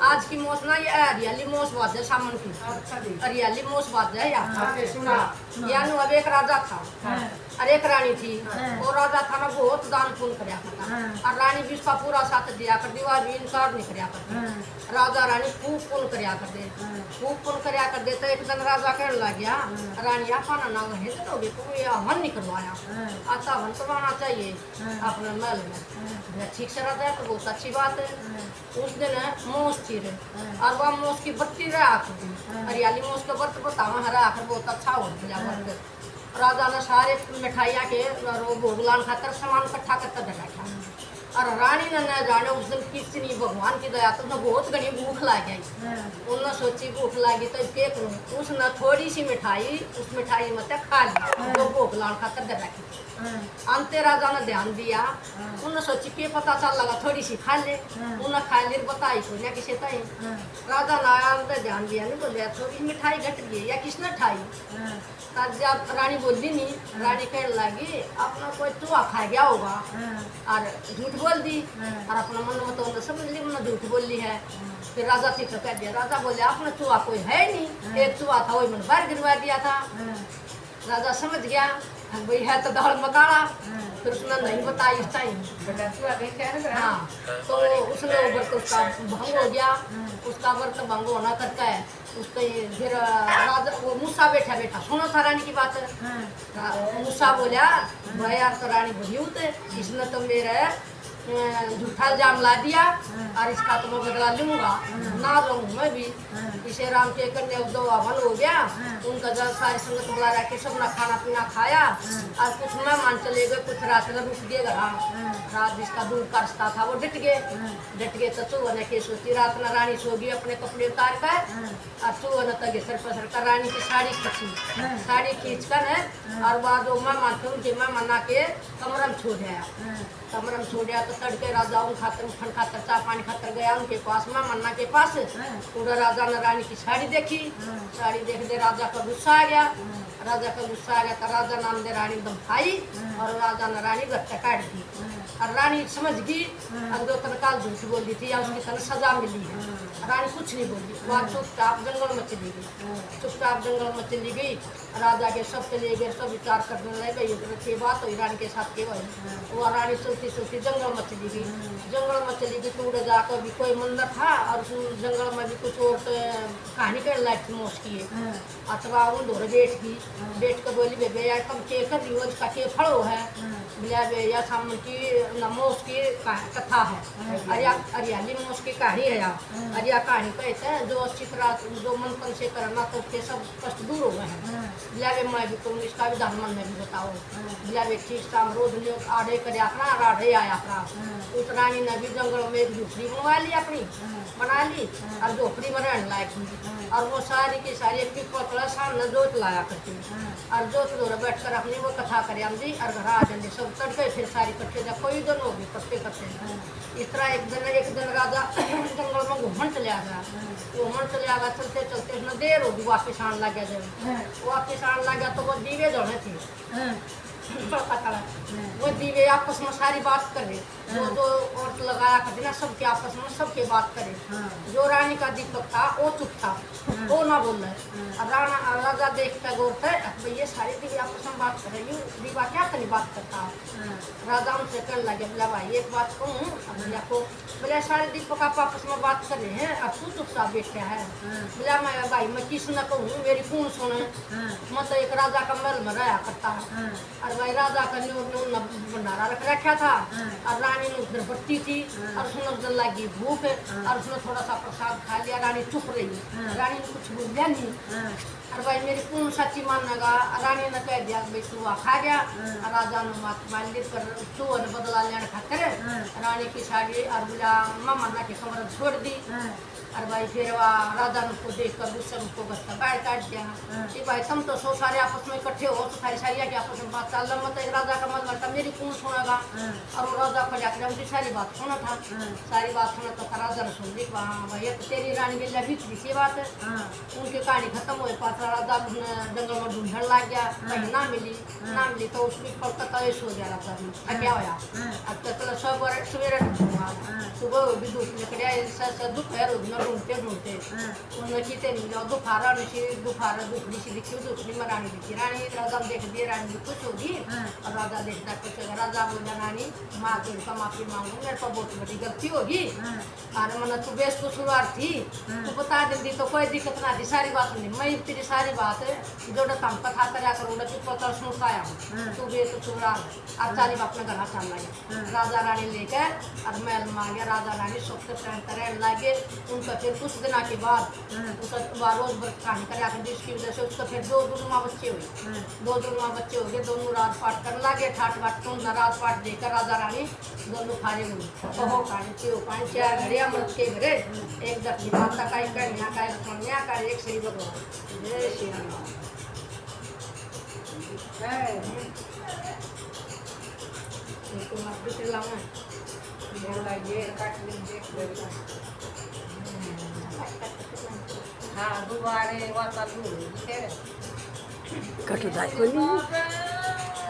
आज की मौस ना ये हरियाली मौस बात है सामन की। अच्छा जी। हरियाली मौस बात है यार। आपने सुना? यानी अब एक राजा था और एक रानी थी। और राजा था ना बहुत दान पुण्य करया करता और रानी भी उसका पूरा साथ दिया कर दीवा भी इनकार नहीं करया करती। राजा रानी खूब पुण्य करया कर दे, खूब पुण्य करया कर दे। तो एक दिन राजा कहने लग गया रानी आपना ना है तो ये हवन नहीं करवाया, आता हवन करवाना चाहिए अपने महल में। ठीक से राजा है तो बहुत अच्छी बात है। उस दिन मोस थी रे और वह मोस की बत्ती रहा हरियाली मोस के वर्त बतावा हरा आकर बहुत अच्छा हो गया वर्त। राजा ने सारे मिठाइयाँ के भोग लान खाकर सामान इकट्ठा करता रखा और रानी ने न जाने उस दिन कितनी भगवान की दया तो बहुत घनी भूख लग गई। उन्होंने सोची भूख लगी तो क्या करूँ, उसने थोड़ी सी मिठाई उस मिठाई में खा ली जो भोग लान खाकर दे रखी। अंते राजा ने ध्यान दिया, उन्हें सोची के पता चल लगा थोड़ी सी खा ले। उन्हें खा ली बताई को ना किसे ताई। राजा ने आया उनका ध्यान दिया नहीं बोले थोड़ी मिठाई घट गई या किसने खाई। तब जब रानी बोली नहीं, रानी कहने लगी अपना कोई चूहा खा गया होगा और झूठ बोल दी और अपना मन में तो समझ ली मैंने झूठ बोल ली है। फिर राजा ठीक से कह दिया, राजा बोले अपना चूहा कोई है नहीं, एक चूहा था वही मैंने बाहर गिरवा दिया था। राजा समझ गया भाई है तो दाल मकाड़ा। फिर उसने नहीं बताई इस टाइम। हाँ तो उसने व्रत उसका भंग हो गया। उसका व्रत भंग होना करता है उसके फिर राजा वो मूसा बैठा बैठा सुनो था रानी की बात। मूसा बोला भाई यार तो रानी बुरी होते इसने तो मेरे झूठा इल्जाम ला दिया और इसका तो मैं बदला लूंगा ना लूंगा मैं भी। इसे राम के कन्या दो हवन हो गया, उनका जब सारी संगत बुला रहा के सब ना खाना पीना खाया और कुछ मेहमान चले गए, कुछ रात में रुक गए घर। रात जिसका दूर का रास्ता था वो डट गए तो चूहा ने के सोची रात में रानी सो गई अपने कपड़े उतार कर और चूहा ने तगे सर पसर कर रानी की साड़ी खींची, साड़ी खींच कर और बाद वो मेहमान थे उनके मेहमान के कमरा में छोड़ आया। कमरा में छोड़ तो तड़के राजा उन खातर उठन खातर चाय पानी खातर गया उनके पास मन्ना के पास। पूरा राजा ने रानी की साड़ी देखी, साड़ी देख दे राजा का गुस्सा आ गया। राजा का गुस्सा आ गया तो राजा नाम दे रानी एकदम खाई और राजा ने रानी गट्टा काट दी और रानी समझ गई अब दो तनकाल झूठ बोल दी थी या उसकी तरह सजा मिली है। रानी कुछ नहीं बोली, वहाँ चुपचाप जंगल में चली गई, चुपचाप जंगल में चली गई। राजा के सब चले गए, सब विचार करने लगे ये बात हुई रानी के साथ के वही। वो रानी चलती चलती जंगल में चली गई, जंगल में चली गई तो उड़े जाकर भी कोई मंदिर था और उस जंगल में भी कुछ और कहानी कर लायक थी मोस की अथवा उन दौड़े बैठ कर बोली बेबे यार तुम के कर रही हो इसका के फड़ो है बोलिया बे या सामने की मोस की कथा है हरियाली मोस की कहानी है यार। अरिया कहानी कहते हैं जो अच्छी तरह जो मन तन से करना तो उसके सब कष्ट दूर हो गए हैं। बोलिया बे मैं भी कहूँ इसका भी धर्म में भी बताओ। बोलिया बे ठीक शाम रोज लोग आड़े कर अपना राधे आया अपना। उस रानी ने भी जंगल में एक झोपड़ी बनवा ली अपनी बना ली और झोपड़ी में रहने लायक और वो सारी की सारी एक पकड़ा सामने जोत लाया करती और जोत जोड़ बैठ कर अपनी वो कथा करे जी और घर आ जाते सब तड़के फिर सारी कट्टे जब कोई दिन होगी कट्टे कट्टे। इस तरह एक दिन राजा जंगल में घूमन चले आ गया, घूमन चले आ गया चलते चलते उसने देर होगी वापिस आने लग गया। जब वापिस आने लग गया तो वो दीवे जोड़े थे वो दीवे आपस में सारी बात करे जो औरत लगाया करती ना सबके आपस में सबके बात करे। जो रानी का दीपक था वो चुप था, वो ना बोल रहे। राणा राजा देखता गौरता है ये सारी दीवे आपस में बात कर रही दीवा क्या करी बात करता। राजा उनसे कहने लगे बोला भाई एक बात कहूँ भैया को बोले सारे दीपक आप आपस में बात कर रहे हैं अब तू चुपचाप बैठा है। बोला मैं भाई मैं किस न कहूँ मेरी कौन सुने, मैं तो एक राजा का महल में रहा करता है और भाई राजा का भंडारा रख रखा था और रानी ने उधर बत्ती थी और उसने उधर लगी भूख और उसने थोड़ा सा प्रसाद खा लिया। रानी चुप रही, रानी ने कुछ बोलिया नहीं और भाई मेरी कौन सच्ची मानेगा। रानी ने कह दिया भाई चूहा खा गया। राजा ने मात मान ली पर चूहा ने बदला लेने खातिर रानी की साड़ी और बोला मन्ना की कमर छोड़ दी और भाई फिर वह राजा ने को देख कर गुस्से को बाहर काट दिया कि भाई तुम तो सो सारे आपस में इकट्ठे हो तो सारी सारिया के आपस में बात चल अल्लाह मत एक राजा का मत लगता मेरी कौन सुनेगा। और वो राजा को जाकर उनकी सारी बात सुना था। सारी बात सुना तो राजा ने सुन ली हाँ भैया तेरी रानी के लिए भी बात है। उनकी कहानी खत्म हुई। पास राजा जंगल में ढूंढने लग गया, कहीं ना मिली तो उसकी पड़ता कलेश हो गया राजा में। क्या होया अब तो सवेरे सुबह भी धूप निकलिया दोपहर हो गया ढूंढते उन्होंने की दुखड़ी सी दिखी दुखड़ी में रानी दिखी। रानी राजा देख दिए, रानी भी खुश होगी और राजा देखता कुछ होगा। राजा बोला रानी माँ तुमका माफी मांगू, मेरे को बहुत बड़ी गलती होगी। अरे मन तू बेस तो शुरुआत थी, तू बता दी तो कोई दिक्कत ना थी। सारी बात नहीं मैं तेरी सारी बात जो हम कथा करा करूँगा तू पता सुनता आया हूँ। तू बेस तो शुरुआत अब सारी बात अपने घर चल गया। राजा रानी लेकर और महल में आ गया। राजा रानी सबसे रहने लगे। उनका फिर कुछ दिनों के बाद उसका रोज भर कहानी करा कर जिसकी वजह से उसका फिर दो दुर्मा बच्चे हुए। दो दुर्मा बच्चे हो गए, दोनों रात पाठ करने लगे। ठाट बाट सुन रात पाठ देकर राजा रानी दोनों खाने हुई। कहो कहानी त्यो कहानी चार घरे अमृत के घरे एक दक्षिण माता का एक कन्या का एक कन्या का एक श्री भगवान। जय श्री राम। हाँ दुबारे वाता कटुदाई को नहीं